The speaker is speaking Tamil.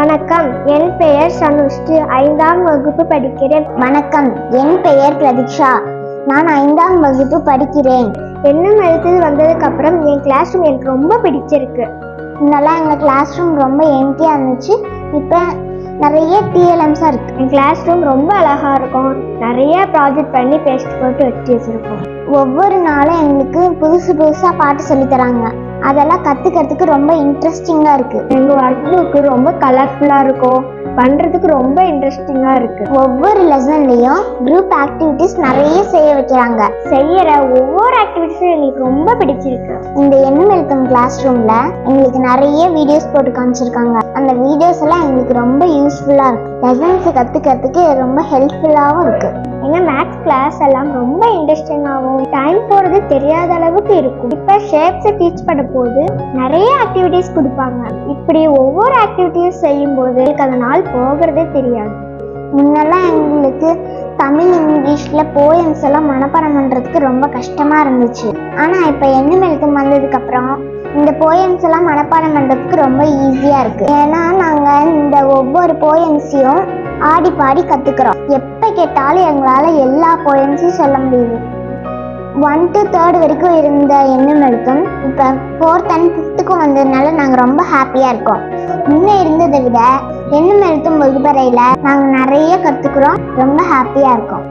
வணக்கம், என் பெயர் சனுஷ்டி. 5ஆம் வகுப்பு படிக்கிறேன். வணக்கம், என் பெயர் பிரதீக்ஷா. நான் 5ஆம் வகுப்பு படிக்கிறேன். எண்ணம் எழுத்து வந்ததுக்கு அப்புறம் என் கிளாஸ் ரூம் எனக்கு ரொம்ப பிடிச்சிருக்கு. முன்னெல்லாம் எங்கள் கிளாஸ் ரூம் ரொம்ப எம்டியாக இருந்துச்சு. இப்போ நிறைய டிஎல்எம்ஸாக இருக்குது. என் கிளாஸ் ரூம் ரொம்ப அழகாக இருக்கும். நிறைய ப்ராஜெக்ட் பண்ணி பேஸ்ட் போட்டு வச்சு வச்சுருக்கோம். ஒவ்வொரு நாளும் எங்களுக்கு புதுசாக பாட்டு சொல்லித்தராங்க. அதெல்லாம் கற்றுக்கிறதுக்கு ரொம்ப இன்ட்ரெஸ்டிங்காக இருக்குது. எங்கள் ஒர்க் புக்கு ரொம்ப கலர்ஃபுல்லாக இருக்கும். பண்ணுறதுக்கு ரொம்ப இன்ட்ரெஸ்டிங்காக இருக்குது. ஒவ்வொரு லெசன்லேயும் குரூப் ஆக்டிவிட்டிஸ் நிறைய செய்ய வைக்கிறாங்க. செய்கிற ஒவ்வொரு ஆக்டிவிட்டிஸும் எங்களுக்கு ரொம்ப பிடிச்சிருக்கு. இந்த எண்ணம் எழுத்தும் கிளாஸ் ரூமில் எங்களுக்கு நிறைய வீடியோஸ் போட்டு காமிச்சிருக்காங்க. அந்த வீடியோஸ் எல்லாம் எங்களுக்கு ரொம்ப யூஸ்ஃபுல்லாக இருக்குது. லெசன்ஸை கற்றுக்கிறதுக்கு ரொம்ப ஹெல்ப்ஃபுல்லாகவும் இருக்குது. எங்கள் மேத்ஸ் கிளாஸ் எல்லாம் ரொம்ப இன்ட்ரெஸ்டிங்காகவும் டைம் போகிறது தெரியாத அளவுக்கு இருக்கும். இப்போ ஷேப்ஸை டீச் பண்ண போது நிறைய ஆக்டிவிட்டீஸ் கொடுப்பாங்க. இப்படி ஒவ்வொரு ஆக்டிவிட்டீஸ் செய்யும்போது அந்த நாள் போகிறதே தெரியாது. முன்னெல்லாம் எங்களுக்கு தமிழ் இங்கிலீஷில் போயம்ஸ் எல்லாம் மனப்பாடம் பண்ணுறதுக்கு ரொம்ப கஷ்டமாக இருந்துச்சு. ஆனால் இப்போ எண்ணம் எழுத்து வந்ததுக்கப்புறம் இந்த போயம்ஸ் எல்லாம் மனப்பாடம் பண்ணுறதுக்கு ரொம்ப ஈஸியாக இருக்குது. ஏன்னா நாங்கள் இந்த ஒவ்வொரு போயம்ஸையும் ஆடி பாடி கற்றுக்குறோம். எப்போ கேட்டாலும் எங்களால் எல்லா போயம்ஸையும் சொல்ல முடியுது. 1 to 3rd வரைக்கும் இருந்த எண்ணம் எழுத்தும் இப்போ 4th and 5th வந்ததுனால நாங்கள் ரொம்ப ஹாப்பியாக இருக்கோம். முன்னே இருந்ததை விட எண்ணம் எழுத்தும் வகுப்பறையில் நாங்கள் நிறைய கற்றுக்குறோம். ரொம்ப ஹாப்பியாக இருக்கோம்.